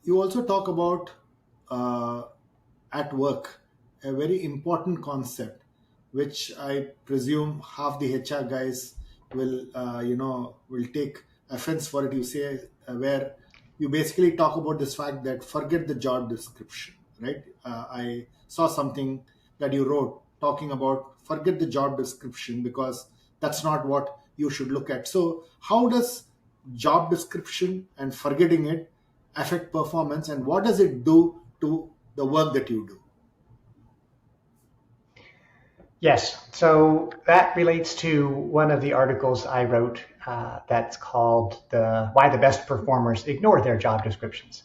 You also talk about uh, at work a very important concept, which I presume half the HR guys will will take offense for it. You say where you basically talk about this fact that forget the job description, right? I saw something that you wrote talking about forget the job description because that's not what you should look at. So how does job description and forgetting it affect performance, and what does it do to the work that you do? Yes, so that relates to one of the articles I wrote that's called Why the Best Performers Ignore Their Job Descriptions.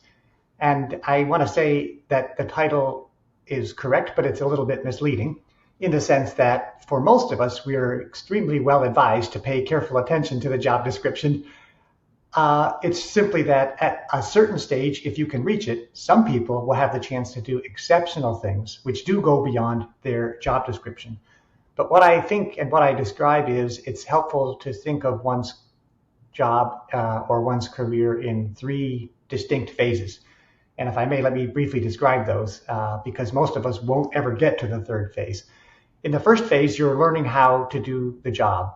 And I want to say that the title is correct, but it's a little bit misleading in the sense that for most of us, we are extremely well advised to pay careful attention to the job description. It's simply that at a certain stage, if you can reach it, some people will have the chance to do exceptional things which do go beyond their job description. But what I think and what I describe is it's helpful to think of one's job or one's career in three distinct phases. And if I may, let me briefly describe those because most of us won't ever get to the third phase. In the first phase, you're learning how to do the job.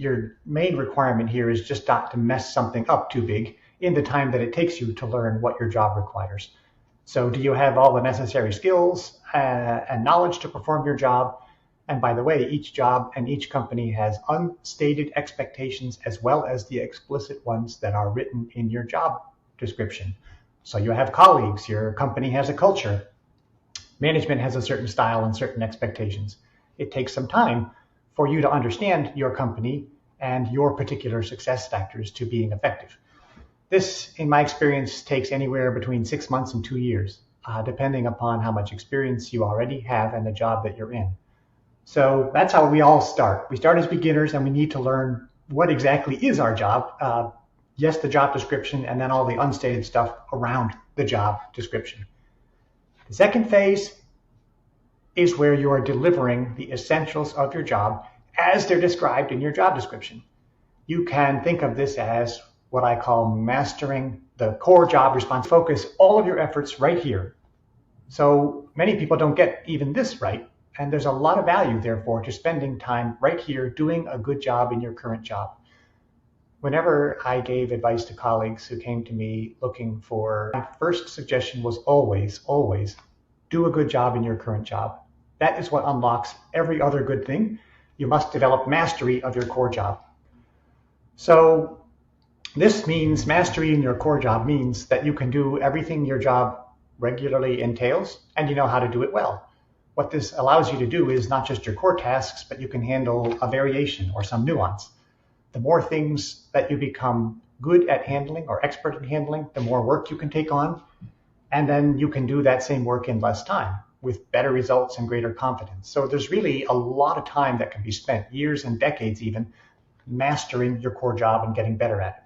Your main requirement here is just not to mess something up too big in the time that it takes you to learn what your job requires. So do you have all the necessary skills and knowledge to perform your job? And by the way, each job and each company has unstated expectations as well as the explicit ones that are written in your job description. So you have colleagues, your company has a culture, management has a certain style and certain expectations. It takes some time for you to understand your company and your particular success factors to being effective. This, in my experience, takes anywhere between 6 months and 2 years, depending upon how much experience you already have and the job that you're in. So that's how we all start. We start as beginners and we need to learn what exactly is our job. Yes, the job description, and then all the unstated stuff around the job description. The second phase is where you are delivering the essentials of your job as they're described in your job description. You can think of this as what I call mastering the core job response. Focus all of your efforts right here. So many people don't get even this right, and there's a lot of value, therefore, to spending time right here doing a good job in your current job. Whenever I gave advice to colleagues who came to me looking for, my first suggestion was always do a good job in your current job. That is what unlocks every other good thing. You must develop mastery of your core job. So this means mastery in your core job means that you can do everything your job regularly entails and you know how to do it well. What this allows you to do is not just your core tasks, but you can handle a variation or some nuance. The more things that you become good at handling or expert in handling, the more work you can take on, and then you can do that same work in less time with better results and greater confidence. So there's really a lot of time that can be spent, years and decades even, mastering your core job and getting better at it.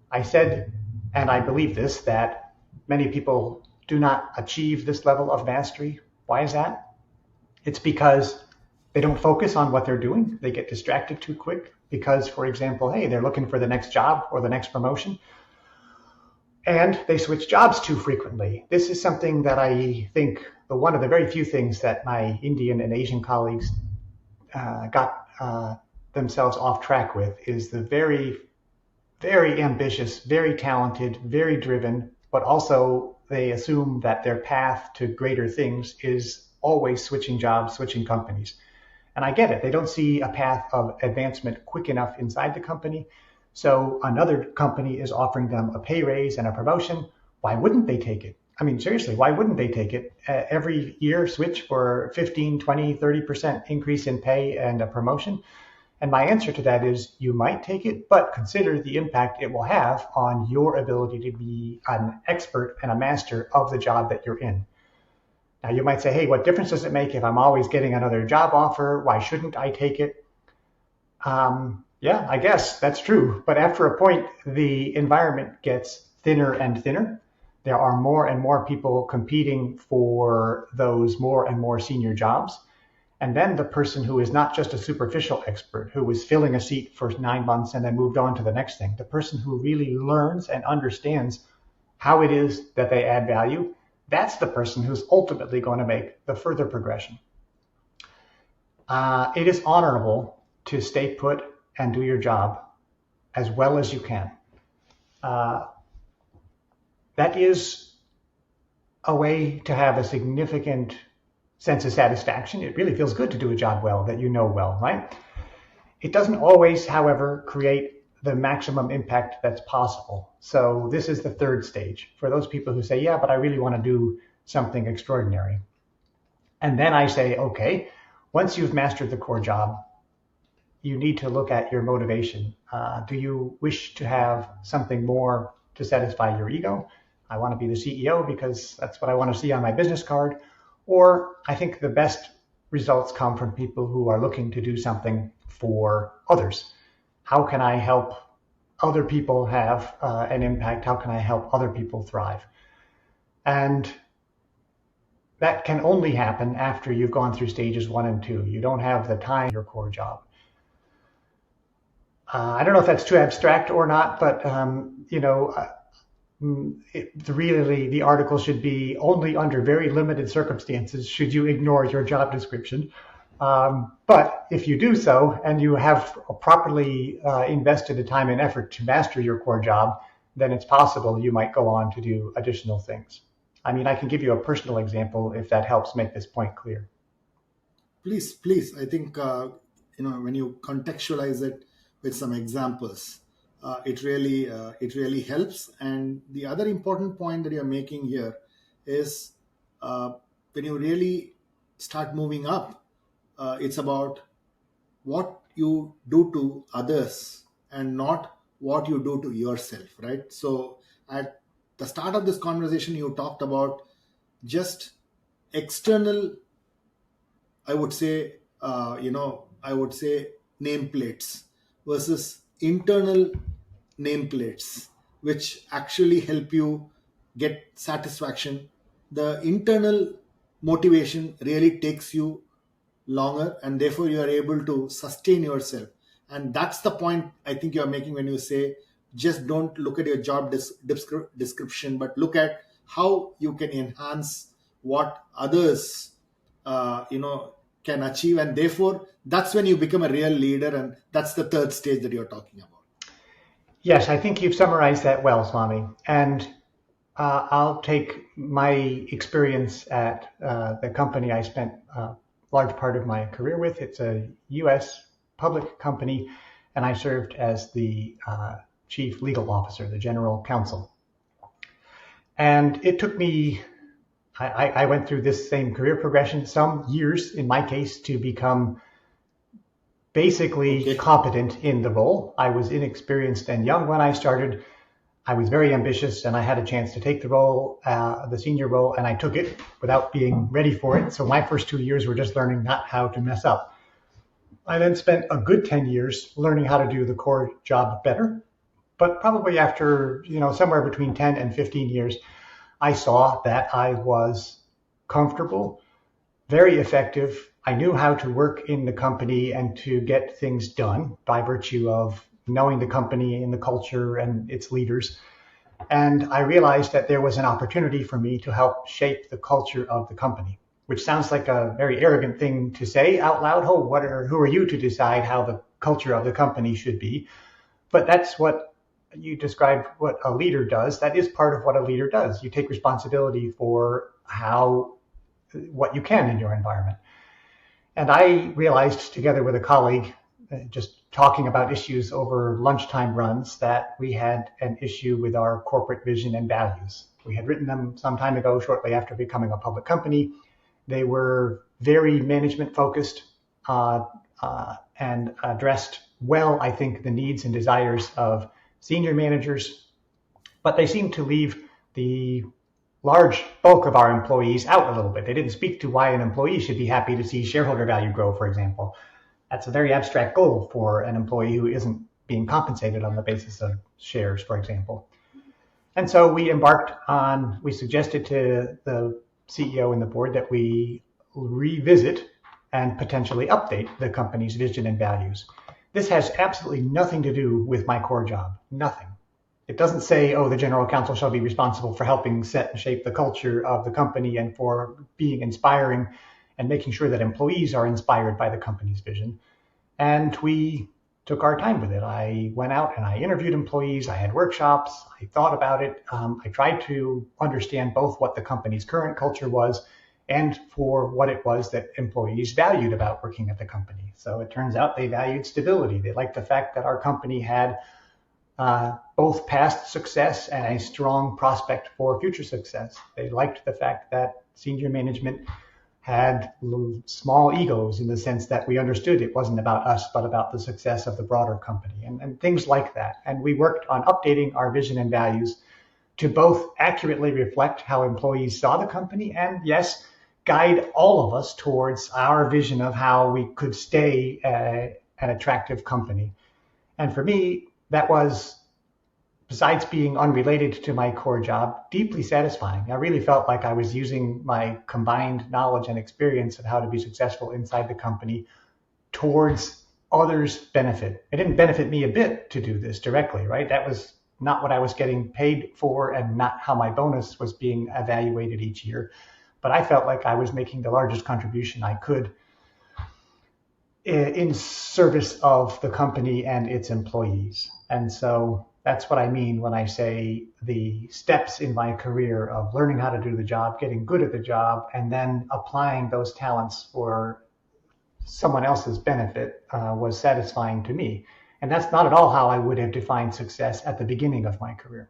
I said, and I believe this, that many people do not achieve this level of mastery. Why is that? It's because they don't focus on what they're doing. They get distracted too quick because, for example, hey, they're looking for the next job or the next promotion, and they switch jobs too frequently. This is something that I think one of the very few things that my Indian and Asian colleagues got themselves off track with is the very ambitious, very talented, very driven, but also they assume that their path to greater things is always switching jobs, switching companies. And I get it. They don't see a path of advancement quick enough inside the company. So another company is offering them a pay raise and a promotion. Why wouldn't they take it? I mean, seriously, why wouldn't they take it? Every year switch for 15, 20, 30% increase in pay and a promotion? And my answer to that is you might take it, but consider the impact it will have on your ability to be an expert and a master of the job that you're in. Now you might say, hey, what difference does it make if I'm always getting another job offer? Why shouldn't I take it? Yeah, I guess that's true. But after a point, the environment gets thinner and thinner. There are more and more people competing for those more and more senior jobs. And then the person who is not just a superficial expert who was filling a seat for 9 months and then moved on to the next thing, the person who really learns and understands how it is that they add value, that's the person who's ultimately going to make the further progression. It is honorable to stay put and do your job as well as you can. That is a way to have a significant sense of satisfaction. It really feels good to do a job well, that you know well, right? It doesn't always, however, create the maximum impact that's possible. So this is the third stage for those people who say, yeah, but I really want to do something extraordinary. And then I say, okay, once you've mastered the core job, you need to look at your motivation. Do you wish to have something more to satisfy your ego? I want to be the CEO because that's what I want to see on my business card. Or I think the best results come from people who are looking to do something for others. How can I help other people have an impact? How can I help other people thrive? And that can only happen after you've gone through stages 1 and 2. You don't have the time for your core job. I don't know if that's too abstract or not, but really the article should be only under very limited circumstances should you ignore your job description. But if you do so and you have properly invested the time and effort to master your core job, then it's possible you might go on to do additional things. I mean, I can give you a personal example if that helps make this point clear. Please. I think when you contextualize it with some examples, it really helps. And the other important point that you're making here is when you really start moving up, it's about what you do to others and not what you do to yourself, right? So at the start of this conversation, you talked about just external, I would say, nameplates versus internal nameplates, which actually help you get satisfaction. The internal motivation really takes you longer, and therefore you are able to sustain yourself. And that's the point I think you're making when you say just don't look at your job description, but look at how you can enhance what others can achieve, and therefore that's when you become a real leader. And that's the third stage that you're talking about. Yes, I think you've summarized that well, Swami. And I'll take my experience at the company I spent a large part of my career with. It's a U.S. public company, and I served as the chief legal officer, the general counsel. And it took me, I went through this same career progression, some years in my case, to become basically competent in the role. I was inexperienced and young when I started. I was very ambitious, and I had a chance to take the role, the senior role, and I took it without being ready for it. So my first 2 years were just learning not how to mess up. I then spent a good 10 years learning how to do the core job better. But probably after, somewhere between 10 and 15 years, I saw that I was comfortable, very effective. I knew how to work in the company and to get things done by virtue of knowing the company and the culture and its leaders. And I realized that there was an opportunity for me to help shape the culture of the company, which sounds like a very arrogant thing to say out loud. Oh, who are you to decide how the culture of the company should be? But that's what you described, what a leader does. That is part of what a leader does. You take responsibility for what you can in your environment. And I realized, together with a colleague, just talking about issues over lunchtime runs, that we had an issue with our corporate vision and values. We had written them some time ago, shortly after becoming a public company. They were very management focused and addressed well, I think, the needs and desires of senior managers, but they seemed to leave the large bulk of our employees out a little bit. They didn't speak to why an employee should be happy to see shareholder value grow, for example. That's a very abstract goal for an employee who isn't being compensated on the basis of shares, for example. And so we suggested to the CEO and the board that we revisit and potentially update the company's vision and values. This has absolutely nothing to do with my core job. Nothing. It doesn't say, oh, the general counsel shall be responsible for helping set and shape the culture of the company and for being inspiring and making sure that employees are inspired by the company's vision. And we took our time with it. I went out and I interviewed employees. I had workshops. I thought about it. I tried to understand both what the company's current culture was and for what it was that employees valued about working at the company. So it turns out they valued stability. They liked the fact that our company had both past success and a strong prospect for future success. They liked the fact that senior management had small egos in the sense that we understood it wasn't about us, but about the success of the broader company and things like that. And we worked on updating our vision and values to both accurately reflect how employees saw the company and, yes, guide all of us towards our vision of how we could stay an attractive company. And for me, that was, besides being unrelated to my core job, deeply satisfying. I really felt like I was using my combined knowledge and experience of how to be successful inside the company towards others' benefit. It didn't benefit me a bit to do this directly, right? That was not what I was getting paid for and not how my bonus was being evaluated each year. But I felt like I was making the largest contribution I could in service of the company and its employees. And so that's what I mean when I say the steps in my career of learning how to do the job, getting good at the job, and then applying those talents for someone else's benefit was satisfying to me. And that's not at all how I would have defined success at the beginning of my career.